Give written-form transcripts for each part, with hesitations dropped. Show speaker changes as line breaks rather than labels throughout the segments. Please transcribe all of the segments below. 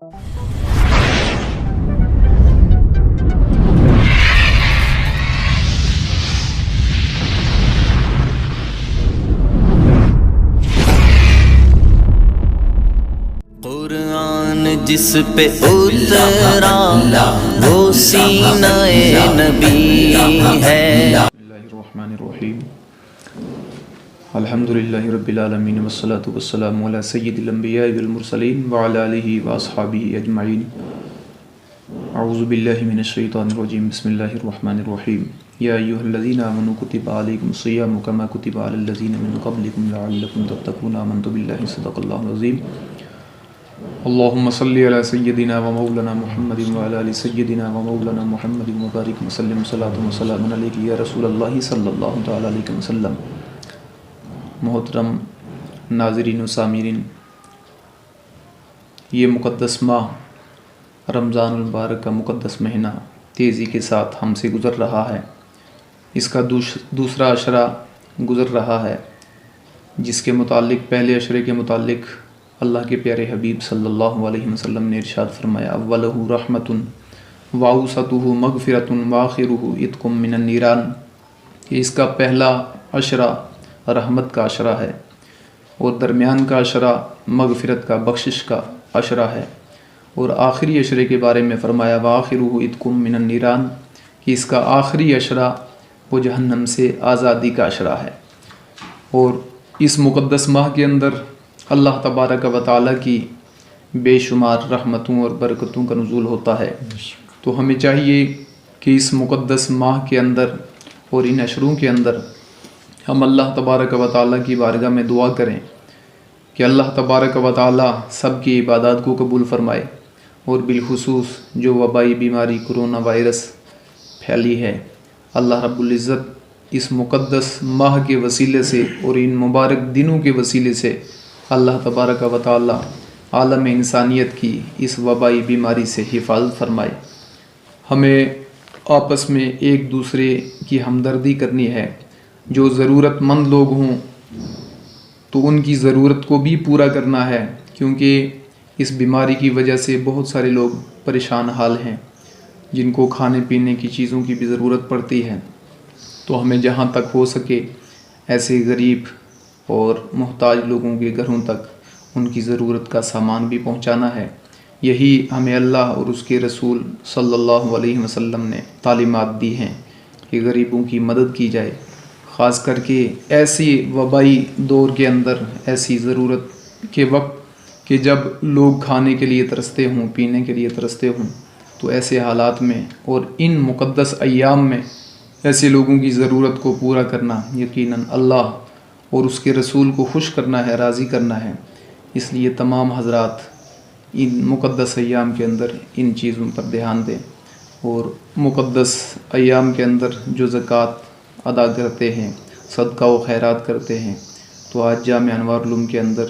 قرآن جس پہ اترا وہ سینہ نبی ہے۔
بسم اللہ الرحمن الرحیم، الحمدللہ رب العالمین والصلاة والسلام علی سید الانبیاء والمرسلین وعلی آلہ واصحابہ اجمعین۔ اعوذ باللہ من الشیطان الرجیم، بسم اللہ الرحمن الرحیم۔ یا ایھا الذین آمنوا کتب علیکم الصیام کما کتب علی الذین من قبلکم لعلکم تتقون۔ آمنت باللہ صدق اللہ العظیم۔ اللہم صلی علی سیدنا و مولانا محمد وعلی آل سیدنا و مولانا محمد وبارک وسلم صلاۃ و سلام علیک یا رسول اللہ صلی اللہ تعالی علیہ وسلم۔ محترم ناظرین و سامعین، یہ مقدس ماہ رمضان المبارک کا مقدس مہینہ تیزی کے ساتھ ہم سے گزر رہا ہے۔ اس کا دوسرا عشرہ گزر رہا ہے، جس کے متعلق پہلے عشرے کے متعلق اللہ کے پیارے حبیب صلی اللہ علیہ وسلم نے ارشاد فرمایا، اولہ رحمۃ واوسطہ مغفرۃ واخرہ عتق من النیران، کہ اس کا پہلا عشرہ رحمت کا عشرہ ہے اور درمیان کا عشرہ مغفرت کا بخشش کا عشرہ ہے، اور آخری عشرے کے بارے میں فرمایا واخرہ عتق من النیران، کہ اس کا آخری عشرہ وہ جہنم سے آزادی کا عشرہ ہے۔ اور اس مقدس ماہ کے اندر اللہ تبارک و تعالیٰ کی بے شمار رحمتوں اور برکتوں کا نزول ہوتا ہے، تو ہمیں چاہیے کہ اس مقدس ماہ کے اندر اور ان عشروں کے اندر ہم اللہ تبارک و تعالیٰ کی بارگاہ میں دعا کریں کہ اللہ تبارک و تعالیٰ سب کی عبادات کو قبول فرمائے، اور بالخصوص جو وبائی بیماری کرونا وائرس پھیلی ہے، اللہ رب العزت اس مقدس ماہ کے وسیلے سے اور ان مبارک دنوں کے وسیلے سے اللہ تبارک و تعالی عالم انسانیت کی اس وبائی بیماری سے حفاظت فرمائے۔ ہمیں آپس میں ایک دوسرے کی ہمدردی کرنی ہے، جو ضرورت مند لوگ ہوں تو ان کی ضرورت کو بھی پورا کرنا ہے، کیونکہ اس بیماری کی وجہ سے بہت سارے لوگ پریشان حال ہیں جن کو کھانے پینے کی چیزوں کی بھی ضرورت پڑتی ہے۔ تو ہمیں جہاں تک ہو سکے ایسے غریب اور محتاج لوگوں کے گھروں تک ان کی ضرورت کا سامان بھی پہنچانا ہے۔ یہی ہمیں اللہ اور اس کے رسول صلی اللہ علیہ وسلم نے تعلیمات دی ہیں کہ غریبوں کی مدد کی جائے، خاص کر کے ایسی وبائی دور کے اندر، ایسی ضرورت کے وقت کہ جب لوگ کھانے کے لیے ترستے ہوں، پینے کے لیے ترستے ہوں، تو ایسے حالات میں اور ان مقدس ایام میں ایسے لوگوں کی ضرورت کو پورا کرنا یقیناً اللہ اور اس کے رسول کو خوش کرنا ہے، راضی کرنا ہے۔ اس لیے تمام حضرات ان مقدس ایام کے اندر ان چیزوں پر دھیان دیں، اور مقدس ایام کے اندر جو زکوٰۃ ادا کرتے ہیں، صدقہ و خیرات کرتے ہیں، تو آج جامعہ انوار العلوم کے اندر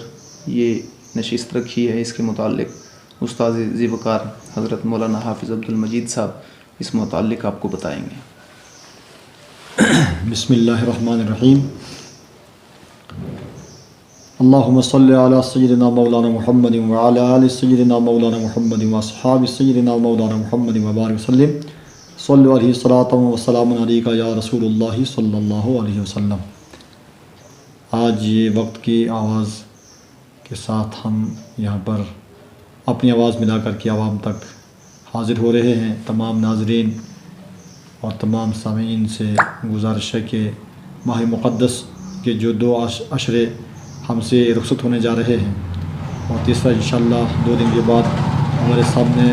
یہ نشست رکھی ہے، اس کے متعلق استاد ذی وقار حضرت مولانا حافظ عبد المجید صاحب اس متعلق آپ کو بتائیں گے۔
بسم اللہ الرحمن الرحیم۔ اللہم صلی علی سیدنا مولانا محمد وعلی آل سیدنا مولانا محمد واصحاب سیدنا مولانا محمد وبارک وسلم۔ صلی علیہ صلاۃ و سلام علیک یا رسول اللہ صلی اللہ علیہ وسلم۔ آج یہ وقت کی آواز کے ساتھ ہم یہاں پر اپنی آواز ملا کر کے عوام تک حاضر ہو رہے ہیں۔ تمام ناظرین اور تمام سامعین سے گزارش ہے کہ ماہ مقدس کے جو دو عشرے ہم سے رخصت ہونے جا رہے ہیں، اور تیسرا انشاءاللہ 2 دن کے بعد ہمارے سامنے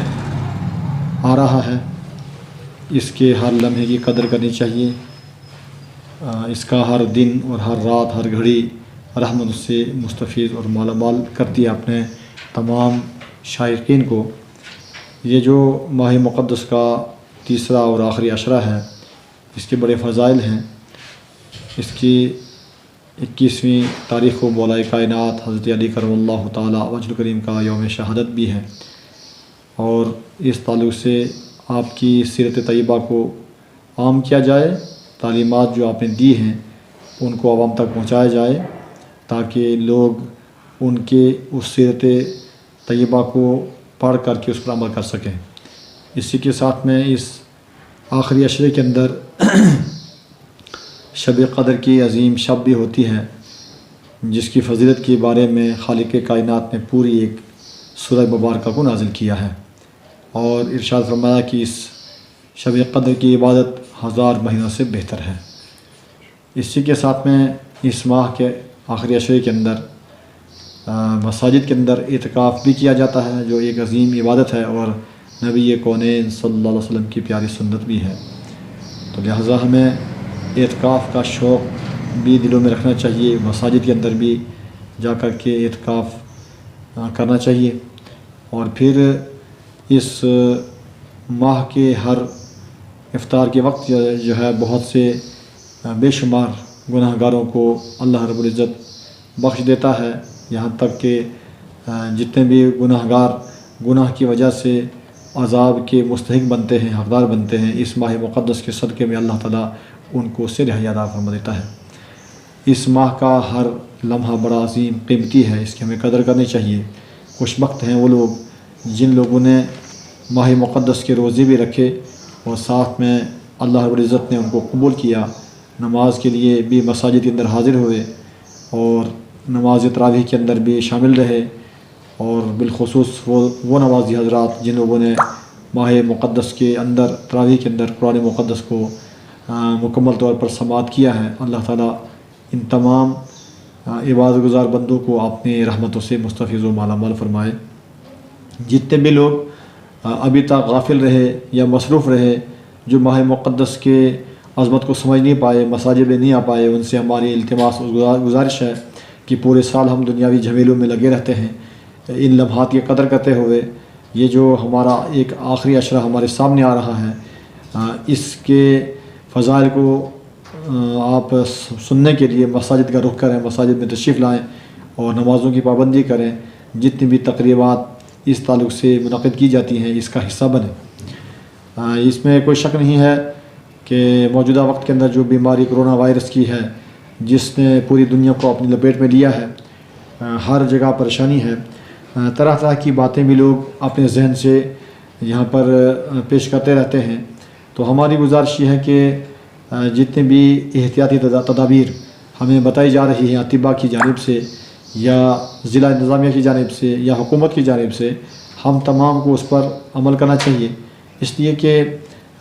آ رہا ہے، اس کے ہر لمحے کی قدر کرنی چاہیے۔ اس کا ہر دن اور ہر رات، ہر گھڑی رحمت سے مستفیض اور مالا مال کرتی ہے اپنے تمام شائقین کو۔ یہ جو ماہ مقدس کا تیسرا اور آخری عشرہ ہے، اس کے بڑے فضائل ہیں۔ اس کی 21ویں تاریخ کو مولا کائنات حضرت علی کرم اللہ تعالیٰ وجہ کریم کا یوم شہادت بھی ہے، اور اس تعلق سے آپ کی سیرت طیبہ کو عام کیا جائے، تعلیمات جو آپ نے دی ہیں ان کو عوام تک پہنچایا جائے، تاکہ لوگ ان کے اس سیرت طیبہ کو پڑھ کر کے اس پر عمل کر سکیں۔ اسی کے ساتھ میں اس آخری عشرے کے اندر شب قدر کی عظیم شب بھی ہوتی ہے، جس کی فضیلت کے بارے میں خالق کائنات نے پوری ایک سورہ مبارکہ کو نازل کیا ہے، اور ارشاد فرمایا کہ اس شب قدر کی عبادت 1000 مہینوں سے بہتر ہے۔ اسی کے ساتھ میں اس ماہ کے آخری عشرے کے اندر مساجد کے اندر اعتکاف بھی کیا جاتا ہے، جو ایک عظیم عبادت ہے اور نبی کونین صلی اللہ علیہ وسلم کی پیاری سنت بھی ہے۔ تو لہٰذا ہمیں اعتکاف کا شوق بھی دلوں میں رکھنا چاہیے، مساجد کے اندر بھی جا کر کے اعتکاف کرنا چاہیے، اور پھر اس ماہ کے ہر افطار کے وقت جو ہے بہت سے بے شمار گناہ گاروں کو اللہ رب العزت بخش دیتا ہے، یہاں تک کہ جتنے بھی گناہ گار گناہ کی وجہ سے عذاب کے مستحق بنتے ہیں، حقدار بنتے ہیں، اس ماہ مقدس کے صدقے میں اللہ تعالیٰ ان کو اس سے رہائی عطا فرما دیتا ہے۔ اس ماہ کا ہر لمحہ بڑا عظیم قیمتی ہے، اس کی ہمیں قدر کرنی چاہیے۔ خوش بخت ہیں وہ لوگ جن لوگوں نے ماہ مقدس کے روزے بھی رکھے اور ساتھ میں اللہ رب العزت نے ان کو قبول کیا، نماز کے لیے بھی مساجد کے اندر حاضر ہوئے اور نماز تراویح کے اندر بھی شامل رہے، اور بالخصوص وہ نمازی حضرات جن لوگوں نے ماہ مقدس کے اندر تراویح کے اندر قرآن مقدس کو مکمل طور پر سماعت کیا ہے، اللہ تعالیٰ ان تمام عبادت گزار بندوں کو اپنی رحمتوں سے مستفیض و مالا مال فرمائے۔ جتنے بھی لوگ ابھی تک غافل رہے یا مصروف رہے، جو ماہ مقدس کے عظمت کو سمجھ نہیں پائے، مساجد میں نہیں آ پائے، ان سے ہماری التماس اور گزارش ہے کہ پورے سال ہم دنیاوی جھمیلوں میں لگے رہتے ہیں، ان لمحات کی قدر کرتے ہوئے یہ جو ہمارا ایک آخری عشرہ ہمارے سامنے آ رہا ہے، اس کے فضائل کو آپ سننے کے لیے مساجد کا رخ کریں، مساجد میں تشریف لائیں اور نمازوں کی پابندی کریں، جتنی بھی تقریبات اس تعلق سے منعقد کی جاتی ہیں اس کا حصہ بنیں۔ اس میں کوئی شک نہیں ہے کہ موجودہ وقت کے اندر جو بیماری کرونا وائرس کی ہے، جس نے پوری دنیا کو اپنی لپیٹ میں لیا ہے، ہر جگہ پریشانی ہے، طرح طرح کی باتیں بھی لوگ اپنے ذہن سے یہاں پر پیش کرتے رہتے ہیں۔ تو ہماری گزارش یہ ہے کہ جتنے بھی احتیاطی تدابیر ہمیں بتائی جا رہی ہیں اطباء کی جانب سے یا ضلع انتظامیہ کی جانب سے یا حکومت کی جانب سے، ہم تمام کو اس پر عمل کرنا چاہیے، اس لیے کہ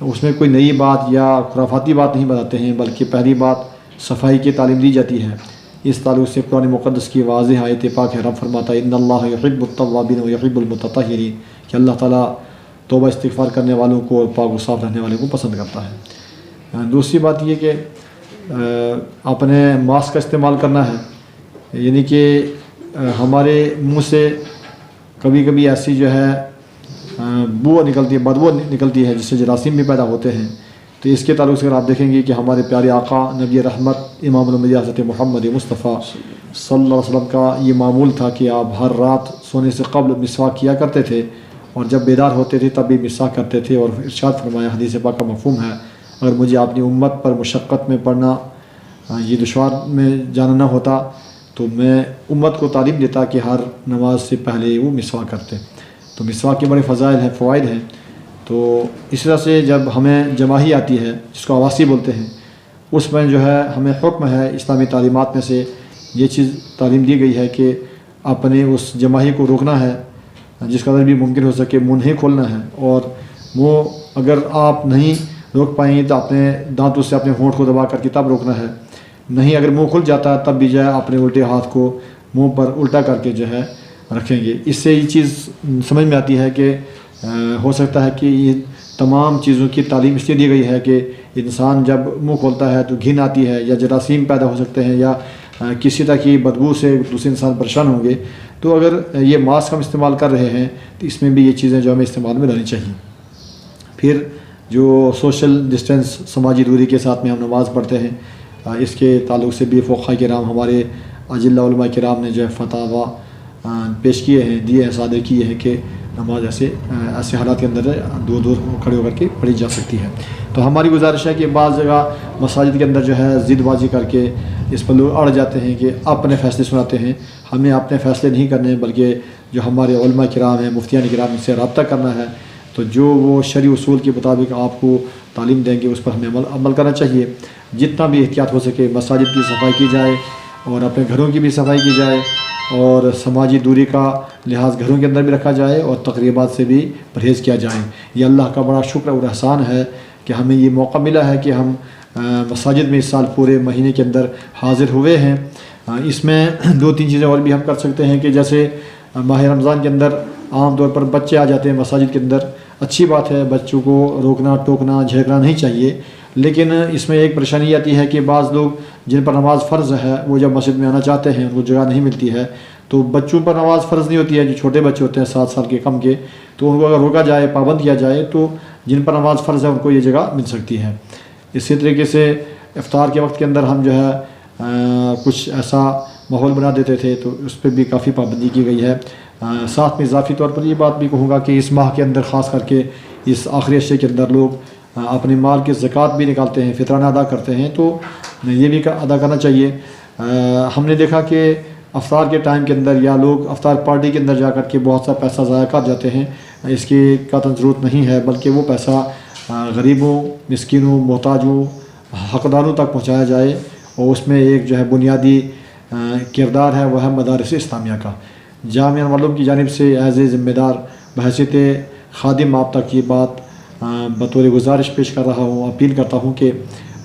اس میں کوئی نئی بات یا خرافاتی بات نہیں بتاتے ہیں، بلکہ پہلی بات صفائی کی تعلیم دی جاتی ہے۔ اس تعلق سے قرآن مقدس کی واضح آیت پاک ہے، رب فرماتا ہے ان اللہ یحب التوابین و یحب المتطہرین، کہ اللہ تعالیٰ توبہ استغفار کرنے والوں کو اور پاک و صاف رہنے والوں کو پسند کرتا ہے۔ دوسری بات یہ کہ اپنے ماسک کا استعمال کرنا ہے، یعنی کہ ہمارے منہ سے کبھی کبھی ایسی جو ہے بو نکلتی ہے، بدبو نکلتی ہے، جس سے جراثیم بھی پیدا ہوتے ہیں۔ تو اس کے تعلق سے اگر آپ دیکھیں گے کہ ہمارے پیارے آقا نبی رحمت امام الانبیاء حضرت محمد مصطفیٰ صلی اللہ علیہ وسلم کا یہ معمول تھا کہ آپ ہر رات سونے سے قبل مسواک کیا کرتے تھے، اور جب بیدار ہوتے تھے تب بھی مسواک کرتے تھے، اور ارشاد فرمایا، حدیث پاک کا مفہوم ہے، اگر مجھے اپنی امت پر مشقت میں پڑنا، یہ دشوار میں جانا نہ ہوتا تو میں امت کو تعلیم دیتا کہ ہر نماز سے پہلے وہ مسواک کرتے۔ تو مسواک کے بڑے فضائل ہیں، فوائد ہیں۔ تو اس طرح سے جب ہمیں جماہی آتی ہے، جس کو آواسی بولتے ہیں، اس میں جو ہے ہمیں حکم ہے، اسلامی تعلیمات میں سے یہ چیز تعلیم دی گئی ہے کہ اپنے اس جماہی کو روکنا ہے، جس قدر بھی ممکن ہو سکے منہ نہیں کھولنا ہے، اور وہ اگر آپ نہیں روک پائیں گے تو اپنے دانتوں سے اپنے ہونٹ کو دبا کر کے تب روکنا ہے، نہیں اگر منہ کھل جاتا ہے تب بھی جو ہے اپنے الٹے ہاتھ کو منہ پر الٹا کر کے جو ہے رکھیں گے۔ اس سے یہ چیز سمجھ میں آتی ہے کہ ہو سکتا ہے کہ یہ تمام چیزوں کی تعلیم اس لیے دی گئی ہے کہ انسان جب منہ کھولتا ہے تو گھن آتی ہے یا جراثیم پیدا ہو سکتے ہیں یا کسی طرح کی بدبو سے دوسرے انسان پریشان ہوں گے، تو اگر یہ ماسک ہم استعمال کر رہے ہیں تو اس میں بھی یہ چیزیں جو ہمیں استعمال میں لانی چاہیے۔ پھر جو سوشل ڈسٹینس، سماجی دوری کے ساتھ میں ہم نماز پڑھتے ہیں، اس کے تعلق سے بھی فقہاء کرام، ہمارے اجلہ علماء کرام نے جو ہے فتاوی پیش کیے ہیں، دیے ہیں، صادر کیے ہیں کہ نماز ایسے حالات کے اندر دور دور کھڑے ہو کر کے پڑھی جا سکتی ہے۔ تو ہماری گزارش ہے کہ بعض جگہ مساجد کے اندر جو ہے ضد بازی کر کے اس پر لوگ اڑ جاتے ہیں کہ اپنے فیصلے سناتے ہیں۔ ہمیں اپنے فیصلے نہیں کرنے، بلکہ جو ہمارے علماء کرام ہیں، مفتیان کرام، ان سے رابطہ کرنا ہے، تو جو وہ شرعی اصول کے مطابق آپ کو تعلیم دیں گے اس پر ہمیں عمل کرنا چاہیے۔ جتنا بھی احتیاط ہو سکے مساجد کی صفائی کی جائے اور اپنے گھروں کی بھی صفائی کی جائے، اور سماجی دوری کا لحاظ گھروں کے اندر بھی رکھا جائے، اور تقریبات سے بھی پرہیز کیا جائے۔ یہ اللہ کا بڑا شکر اور احسان ہے کہ ہمیں یہ موقع ملا ہے کہ ہم مساجد میں اس سال پورے مہینے کے اندر حاضر ہوئے ہیں۔ اس میں 2-3 چیزیں اور بھی ہم کر سکتے ہیں کہ جیسے ماہ رمضان کے اندر عام طور پر بچے آ جاتے ہیں مساجد کے اندر، اچھی بات ہے، بچوں کو روکنا ٹوکنا جھینکنا نہیں چاہیے، لیکن اس میں ایک پریشانی آتی ہے کہ بعض لوگ جن پر نماز فرض ہے وہ جب مسجد میں آنا چاہتے ہیں ان کو جگہ نہیں ملتی ہے، تو بچوں پر نماز فرض نہیں ہوتی ہے، جو چھوٹے بچے ہوتے ہیں 7 سال کے کم کے، تو ان کو اگر روکا جائے، پابند کیا جائے، تو جن پر نماز فرض ہے ان کو یہ جگہ مل سکتی ہے۔ اسی طریقے سے افطار کے وقت کے اندر ہم جو ہے کچھ ایسا ماحول بنا دیتے تھے، تو اس پہ بھی کافی پابندی کی گئی ہے۔ ساتھ میں اضافی طور پر یہ بات بھی کہوں گا کہ اس ماہ کے اندر خاص کر کے اس آخری عشرے کے اندر لوگ اپنے مال کی زکوٰۃ بھی نکالتے ہیں، فطرانہ ادا کرتے ہیں، تو یہ بھی ادا کرنا چاہیے۔ ہم نے دیکھا کہ افطار کے ٹائم کے اندر یا لوگ افطار پارٹی کے اندر جا کر کے بہت سا پیسہ ضائع کر جاتے ہیں، اس کی قطعاً ضرورت نہیں ہے، بلکہ وہ پیسہ غریبوں، مسکینوں، محتاجوں، حقداروں تک پہنچایا جائے، اور اس میں ایک جو ہے بنیادی کردار ہے وہ ہے مدارس اسلامیہ کا۔ جامعہ انوار کی جانب سے ایز اے ذمہ دار بحیثیت خادم آپ تک یہ بات بطور گزارش پیش کر رہا ہوں، اپیل کرتا ہوں کہ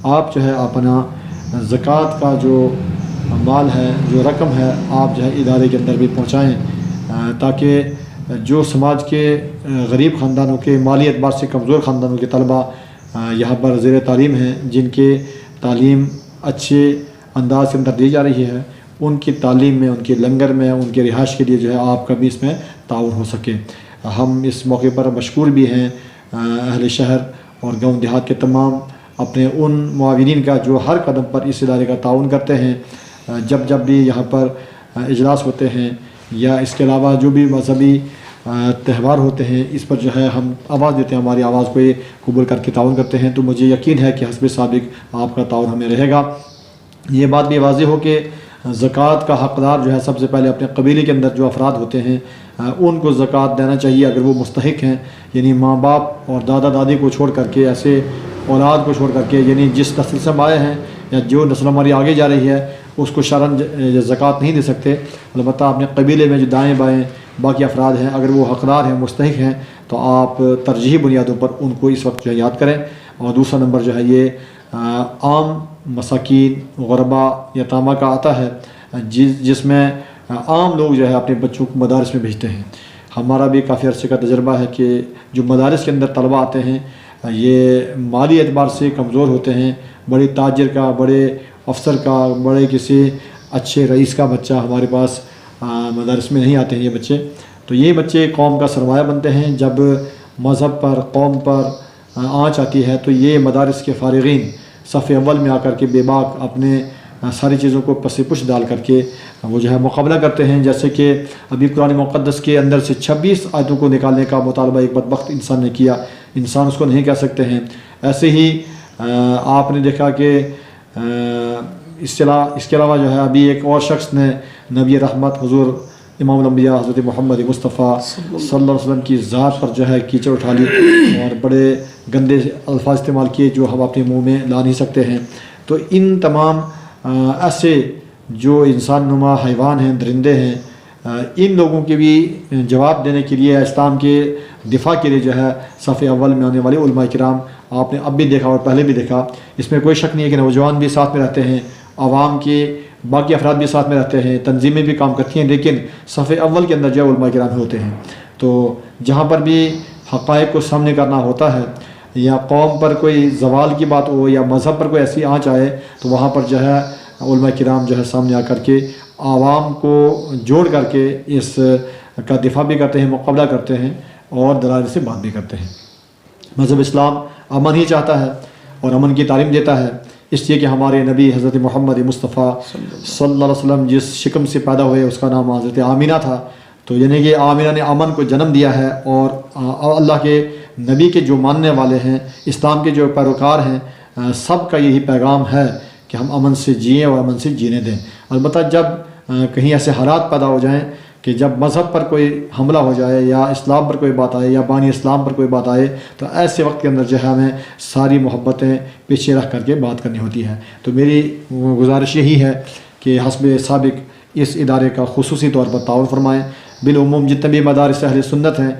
آپ جو ہے اپنا زکوٰۃ کا جو مال ہے، جو رقم ہے، آپ جو ہے ادارے کے اندر بھی پہنچائیں، تاکہ جو سماج کے غریب خاندانوں کے، مالی اعتبار سے کمزور خاندانوں کے طلبہ یہاں پر زیر تعلیم ہیں، جن کے تعلیم اچھے انداز کے اندر دی جا رہی ہے، ان کی تعلیم میں، ان کے لنگر میں، ان کے رہائش کے لیے جو ہے آپ کا بھی اس میں تعاون ہو سکے۔ ہم اس موقع پر مشکور بھی ہیں اہل شہر اور گاؤں دیہات کے تمام اپنے ان معاونین کا جو ہر قدم پر اس ادارے کا تعاون کرتے ہیں۔ جب بھی یہاں پر اجلاس ہوتے ہیں یا اس کے علاوہ جو بھی مذہبی تہوار ہوتے ہیں، اس پر جو ہے ہم آواز دیتے ہیں، ہماری آواز کو یہ قبول کر کے تعاون کرتے ہیں، تو مجھے یقین ہے کہ حسب سابق آپ کا تعاون ہمیں رہے گا۔ یہ بات بھی واضح ہو کہ زکوٰۃ کا حقدار جو ہے سب سے پہلے اپنے قبیلے کے اندر جو افراد ہوتے ہیں ان کو زکوٰۃ دینا چاہیے اگر وہ مستحق ہیں، یعنی ماں باپ اور دادا دادی کو چھوڑ کر کے، ایسے اولاد کو چھوڑ کر کے، یعنی جس نسل سے ہم آئے ہیں یا جو نسل ہماری آگے جا رہی ہے اس کو شرعاً زکوٰۃ نہیں دے سکتے۔ البتہ اپنے قبیلے میں جو دائیں بائیں باقی افراد ہیں، اگر وہ حقدار ہیں، مستحق ہیں، تو آپ ترجیحی بنیادوں پر ان کو اس وقت جو ہے یاد کریں۔ اور دوسرا نمبر جو ہے یہ عام مساکین، غربا، یتامہ کا آتا ہے، جس میں عام لوگ جو ہے اپنے بچوں کو مدارس میں بھیجتے ہیں۔ ہمارا بھی کافی عرصے کا تجربہ ہے کہ جو مدارس کے اندر طلبہ آتے ہیں یہ مالی اعتبار سے کمزور ہوتے ہیں، بڑے تاجر کا، بڑے افسر کا، بڑے کسی اچھے رئیس کا بچہ ہمارے پاس مدارس میں نہیں آتے ہیں یہ بچے، تو یہ بچے قوم کا سرمایہ بنتے ہیں۔ جب مذہب پر، قوم پر آنچ آتی ہے تو یہ مدارس کے فارغین صف اول میں آ کر کے بے باک اپنے ساری چیزوں کو پس پش ڈال کر کے وہ جو ہے مقابلہ کرتے ہیں، جیسے کہ ابھی قرآن مقدس کے اندر سے 26 آیتوں کو نکالنے کا مطالبہ ایک بدبخت انسان نے کیا، انسان اس کو نہیں کہہ سکتے ہیں۔ ایسے ہی آپ نے دیکھا کہ اس کے علاوہ جو ہے ابھی ایک اور شخص نے نبی رحمت حضور امام الانبیاء حضرت محمد مصطفیٰ صلی اللہ علیہ وسلم کی ذات پر جو ہے کیچڑ اٹھا لی اور بڑے گندے الفاظ استعمال کیے جو ہم اپنے منہ میں لا نہیں سکتے ہیں۔ تو ان تمام ایسے جو انسان نما حیوان ہیں، درندے ہیں، ان لوگوں کے بھی جواب دینے کے لیے، اسلام کے دفاع کے لیے جو ہے صف اول میں آنے والے علماء کرام آپ نے اب بھی دیکھا اور پہلے بھی دیکھا، اس میں کوئی شک نہیں ہے کہ نوجوان بھی ساتھ میں رہتے ہیں، عوام کے باقی افراد بھی ساتھ میں رہتے ہیں، تنظیمیں بھی کام کرتی ہیں، لیکن صف اول کے اندر جو علماء کرام ہوتے ہیں۔ تو جہاں پر بھی حقائق کو سامنے کرنا ہوتا ہے یا قوم پر کوئی زوال کی بات ہو یا مذہب پر کوئی ایسی آنچ آئے تو وہاں پر جو ہے علماء کرام جو ہے سامنے آ کر کے عوام کو جوڑ کر کے اس کا دفاع بھی کرتے ہیں، مقابلہ کرتے ہیں اور دلائل سے بات بھی کرتے ہیں۔ مذہب اسلام امن ہی چاہتا ہے اور امن کی تعلیم دیتا ہے، اس لیے کہ ہمارے نبی حضرت محمد مصطفیٰ صلی اللہ علیہ وسلم جس شکم سے پیدا ہوئے اس کا نام حضرت آمینہ تھا، تو یعنی کہ آمینہ نے امن کو جنم دیا ہے، اور اللہ کے نبی کے جو ماننے والے ہیں، اسلام کے جو پیروکار ہیں، سب کا یہی پیغام ہے کہ ہم امن سے جئیں اور امن سے جینے دیں۔ البتہ جب کہیں ایسے حالات پیدا ہو جائیں کہ جب مذہب پر کوئی حملہ ہو جائے یا اسلام پر کوئی بات آئے یا بانی اسلام پر کوئی بات آئے تو ایسے وقت کے اندر جو ہے ہمیں ساری محبتیں پیچھے رکھ کر کے بات کرنی ہوتی ہے۔ تو میری گزارش یہی ہے کہ حسب سابق اس ادارے کا خصوصی طور پر تعاون فرمائیں۔ بالعموم جتنے بھی مدارس اہل سنت ہیں،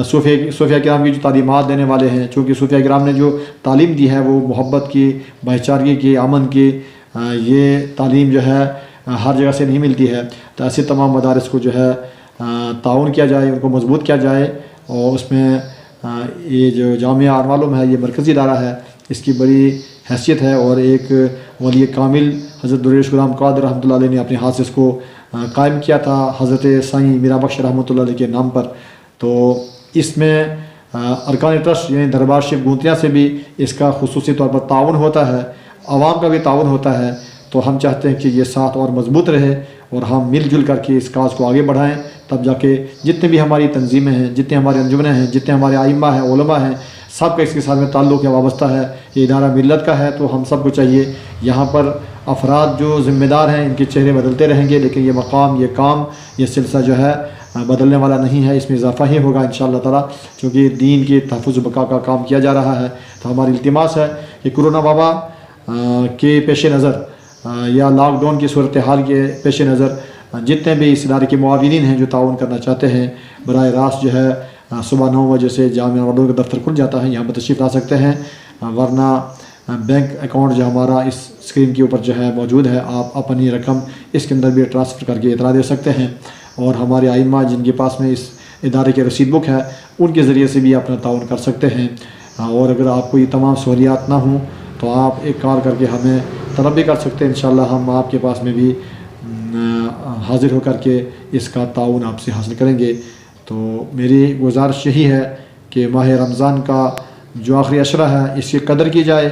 صوفیہ کرام کی جو تعلیمات دینے والے ہیں، چونکہ صوفیہ کرام نے جو تعلیم دی ہے وہ محبت کی، بھائی چارگی کی، امن کی، یہ تعلیم جو ہے ہر جگہ سے نہیں ملتی ہے۔ تو ایسے تمام مدارس کو جو ہے تعاون کیا جائے، ان کو مضبوط کیا جائے، اور اس میں یہ جو جامعہ انوارالعلوم ہے یہ مرکزی ادارہ ہے، اس کی بڑی حیثیت ہے، اور ایک ولی کامل حضرت درویش غلام قادر رحمۃ اللہ علیہ نے اپنے ہاتھ سے اس کو قائم کیا تھا حضرت سائیں میرا بخش رحمۃ اللہ علیہ کے نام پر۔ تو اس میں ارکان ٹرسٹ یعنی دربار شریف گونتیاں سے بھی اس کا خصوصی طور پر تعاون ہوتا ہے، عوام کا بھی تعاون ہوتا ہے۔ تو ہم چاہتے ہیں کہ یہ ساتھ اور مضبوط رہے اور ہم مل جل کر کے اس کاز کو آگے بڑھائیں، تب جا کے جتنے بھی ہماری تنظیمیں ہیں، جتنے ہمارے انجمنیں ہیں، جتنے ہمارے ائمہ ہیں، علماء ہیں، سب کا اس کے ساتھ میں تعلق ہے، وابستہ ہے۔ یہ ادارہ ملت کا ہے، تو ہم سب کو چاہیے یہاں پر افراد جو ذمہ دار ہیں ان کے چہرے بدلتے رہیں گے، لیکن یہ مقام، یہ کام، یہ سلسلہ جو ہے بدلنے والا نہیں ہے، اس میں اضافہ ہی ہوگا انشاءاللہ تعالی، چونکہ دین کے تحفظ و بقا کا کام کیا جا رہا ہے۔ تو ہماری التماس ہے کہ کرونا وبا کے پیش نظر یا لاک ڈاؤن کی صورتحال کے پیش نظر جتنے بھی اس ادارے کے معاونین ہیں جو تعاون کرنا چاہتے ہیں، براہ راست جو ہے صبح 9 بجے سے جامعہ انوارالعلوم کا دفتر کھل جاتا ہے، یہاں پر تشریف لا سکتے ہیں، ورنہ بینک اکاؤنٹ جو ہمارا اس اسکرین کے اوپر جو ہے موجود ہے، آپ اپنی رقم اس کے اندر بھی ٹرانسفر کر کے اطلاع دے سکتے ہیں، اور ہمارے ائمہ جن کے پاس میں اس ادارے کے رسید بک ہے ان کے ذریعے سے بھی اپنا تعاون کر سکتے ہیں۔ اور اگر آپ کو یہ تمام سہولیات نہ ہوں تو آپ ایک کال کر کے ہمیں طلب بھی کر سکتے ہیں، انشاءاللہ ہم آپ کے پاس میں بھی حاضر ہو کر کے اس کا تعاون آپ سے حاصل کریں گے۔ تو میری گزارش یہی ہے کہ ماہ رمضان کا جو آخری عشرہ ہے اس کی قدر کی جائے،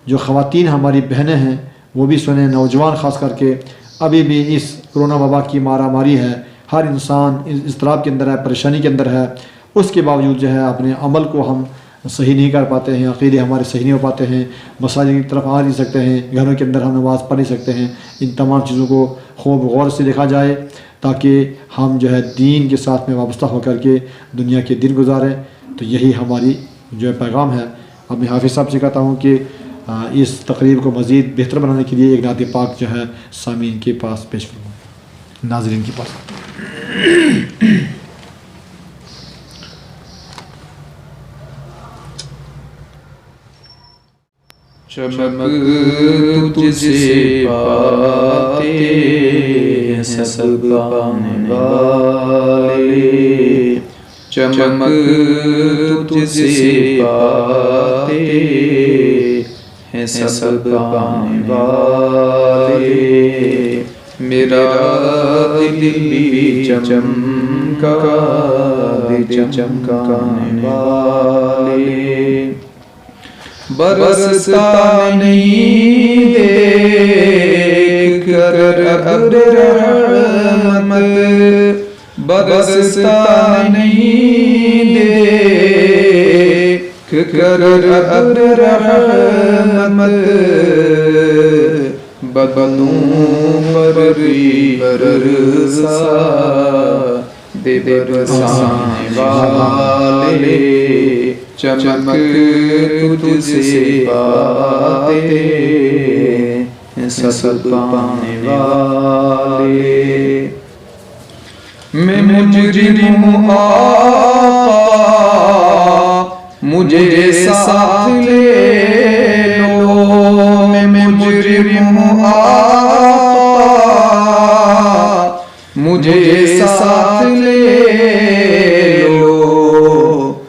جو خواتین ہماری بہنیں ہیں وہ بھی سنیں، نوجوان خاص کر کے، ابھی بھی اس کرونا وبا کی مارا ماری ہے، ہر انسان اس اضطراب کے اندر ہے، پریشانی کے اندر ہے، اس کے باوجود جو ہے اپنے عمل کو ہم صحیح نہیں کر پاتے ہیں، عقیدے ہمارے صحیح نہیں ہو پاتے ہیں، مساجد کی طرف آ نہیں سکتے ہیں، گھروں کے اندر ہم نماز پڑھ نہیں سکتے ہیں۔ ان تمام چیزوں کو خوب غور سے دیکھا جائے تاکہ ہم جو ہے دین کے ساتھ میں وابستہ ہو کر کے دنیا کے دن گزاریں۔ تو یہی ہماری جو ہے پیغام ہے۔ اب میں حافظ صاحب سے کہتا ہوں کہ اس تقریب کو مزید بہتر بنانے کے لیے ایک نعت پاک جو ہے سامعین کے پاس پیش فرمائیں، ناظرین کے پاس۔
چمک تجھ سے پاتے ہیں سب پانے والے، چمک تجھ سے پاتے ہیں سب پانے والے، میرا دل بھی چمکا دے چمکانے والے، برستا نہیں دیکھ کر ابر رحمت، برستا نہیں دیکھ کر ابر رحمت، بدوں پر برسا دے برسانے والے، چمک تجھ سے پاتے سب پانے والے، میں مجرم ہوں آقا مجھے ساتھ لے لو، میں مجرم ہوں آقا مجھے ساتھ لے لو،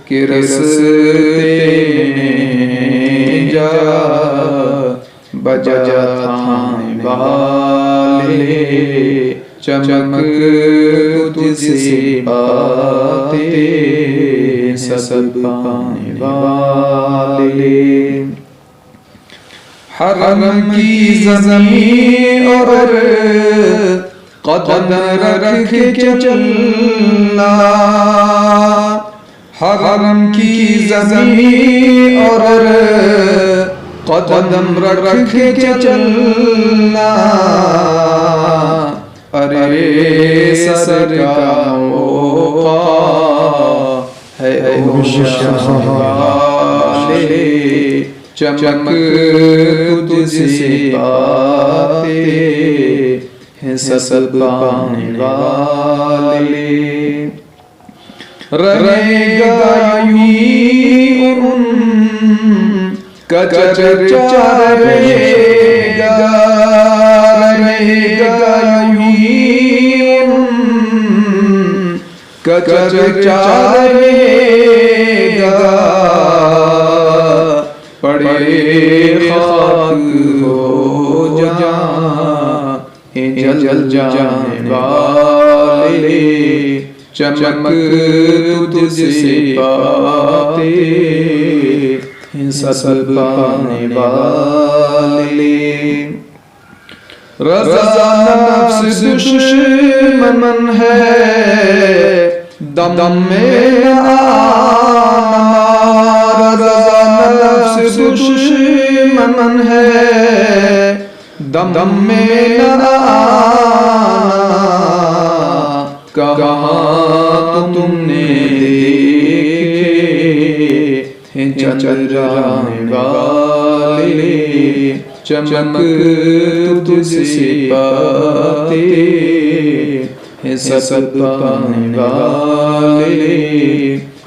کہ رستے میں جا بجا تھانے والے، چمک تجھ سے پاتے سب پانے والے، حرم کی زمین اور قدم رکھ کے چلنا، حرم کی زمین اور قدم رکھ کے چلنا، ارے سر کا موقع ہے او شہر والے، چمک تجھ سے پاتے ہیں سب پانے والے، رہے گا یوں ان کا چرچا، رہے گا یوں ان کا چرچا، رہے گا پڑے خاک ہو جائیں جل جانے والے، چمک تجھ سے پاتے ہیں سب پانے والے، رضا نفس دشمن ہے دم میں آنا، رضا نفس دشمن ہے دم میں آنا، کہاں تم نے دیکھے ہیں چندرانے والے، چمک تجھ سے پاتے ہیں سب پانے والے،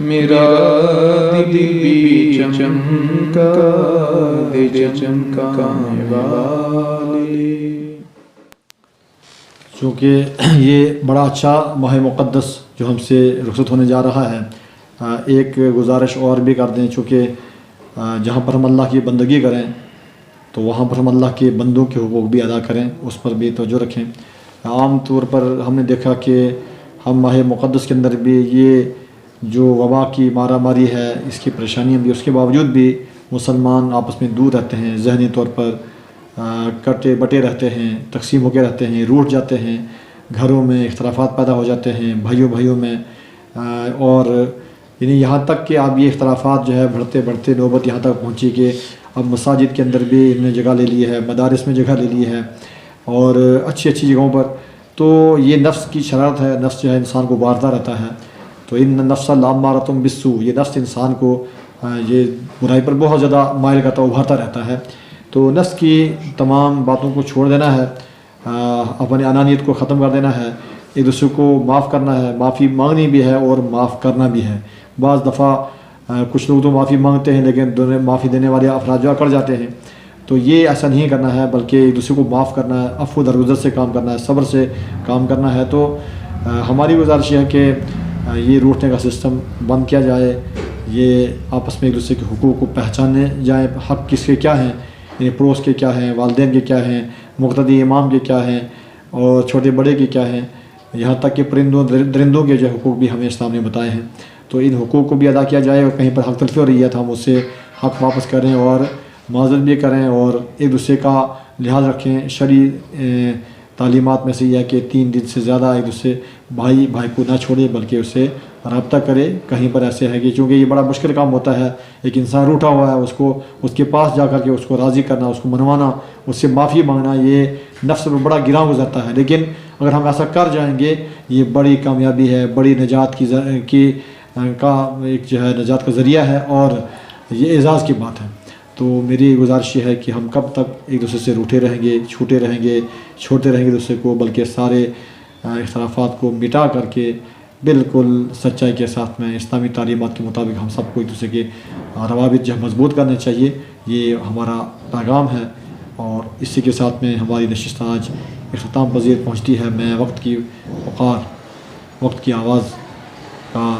میرا دل بھی چمکا دے چمکانے والے۔
چونکہ یہ بڑا اچھا ماہ مقدس جو ہم سے رخصت ہونے جا رہا ہے، ایک گزارش اور بھی کر دیں، چونکہ جہاں پر ہم اللہ کی بندگی کریں تو وہاں پر ہم اللہ کے بندوں کے حقوق بھی ادا کریں، اس پر بھی توجہ رکھیں۔ عام طور پر ہم نے دیکھا کہ ہم ماہ مقدس کے اندر بھی یہ جو وبا کی مارا ماری ہے، اس کی پریشانیاں بھی، اس کے باوجود بھی مسلمان آپس میں دور رہتے ہیں، ذہنی طور پر کٹے بٹے رہتے ہیں، تقسیم ہو کے رہتے ہیں، روٹھ جاتے ہیں، گھروں میں اختلافات پیدا ہو جاتے ہیں بھائیوں میں، اور یعنی یہاں تک کہ اب یہ اختلافات جو ہے بڑھتے بڑھتے نوبت یہاں تک پہنچی کہ اب مساجد کے اندر بھی انہوں نے جگہ لے لی ہے، مدارس میں جگہ لے لی ہے، اور اچھی جگہوں پر۔ تو یہ نفس کی شرارت ہے، نفس جو ہے انسان کو ابھارتا رہتا ہے، تو ان نفس لامارۃ بالسوء، یہ نفس انسان کو یہ برائی پر بہت زیادہ مائل کرتا ہے، ابھارتا رہتا ہے۔ تو نفس کی تمام باتوں کو چھوڑ دینا ہے، اپنی انانیت کو ختم کر دینا ہے، ایک دوسرے کو معاف کرنا ہے، معافی مانگنی بھی ہے اور معاف کرنا بھی ہے۔ بعض دفعہ کچھ لوگ تو معافی مانگتے ہیں لیکن معافی دینے والے افراد جو اکڑ جاتے ہیں، تو یہ ایسا نہیں کرنا ہے، بلکہ ایک دوسرے کو معاف کرنا ہے، عفو درگزر سے کام کرنا ہے، صبر سے کام کرنا ہے۔ تو ہماری گزارش ہے کہ یہ روٹنے کا سسٹم بند کیا جائے، یہ آپس میں ایک دوسرے کے حقوق کو پہچانے جائیں، حق کس کے کیا ہیں، یعنی پڑوس کے کیا ہیں، والدین کے کیا ہیں، مقتدی امام کے کیا ہیں، اور چھوٹے بڑے کے کیا ہیں، یہاں تک کہ پرندوں درندوں کے جو حقوق بھی ہمیں اسلام نے بتائے ہیں، تو ان حقوق کو بھی ادا کیا جائے، اور کہیں پر حق تلفی ہو رہی ہے تو ہم اس سے حق واپس کریں اور معذرت بھی کریں، اور ایک دوسرے کا لحاظ رکھیں۔ شرعی تعلیمات میں سے یہ ہے کہ 3 دن سے زیادہ ایک دوسرے بھائی کو نہ چھوڑے، بلکہ اس سے رابطہ کرے۔ کہیں پر ایسے ہے کہ چونکہ یہ بڑا مشکل کام ہوتا ہے، ایک انسان روٹھا ہوا ہے، اس کے پاس جا کر کے اس کو راضی کرنا، اس کو منوانا، اس سے معافی مانگنا، یہ نفس پر بڑا گراں گزرتا ہے۔ لیکن اگر ہم ایسا کر جائیں گے، یہ بڑی کامیابی ہے، بڑی نجات کا ایک جو ہے نجات کا ذریعہ ہے، اور یہ اعزاز کی بات ہے۔ تو میری گزارش یہ ہے کہ ہم کب تک ایک دوسرے سے روٹھے رہیں گے، چھوٹے رہیں گے، چھوڑتے رہیں گے دوسرے کو، بلکہ سارے اختلافات کو مٹا کر کے بالکل سچائی کے ساتھ میں اسلامی تعلیمات کے مطابق ہم سب کو ایک دوسرے کے روابط جو مضبوط کرنے چاہیے، یہ ہمارا پیغام ہے۔ اور اسی کے ساتھ میں ہماری نشست آج اختتام پذیر پہنچتی ہے۔ میں وقت کی وقار، وقت کی آواز کا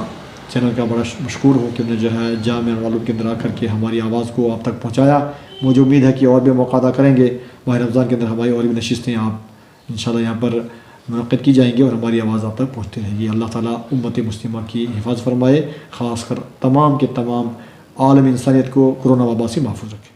چینل کا بڑا مشکور ہوں کہ انہیں جو ہے جامع والوں کے اندر آ کر کے ہماری آواز کو آپ تک پہنچایا۔ مجھے امید ہے کہ اور بھی موقع ادا کریں گے، ماہ رمضان کے اندر ہماری اور بھی نشستیں آپ انشاءاللہ یہاں پر منعقد کی جائیں گی اور ہماری آواز آپ تک پہنچتی رہے گی۔ اللہ تعالیٰ امت مسلمہ کی حفاظت فرمائے، خاص کر تمام کے تمام عالم انسانیت کو کورونا وبا سے محفوظ رکھے۔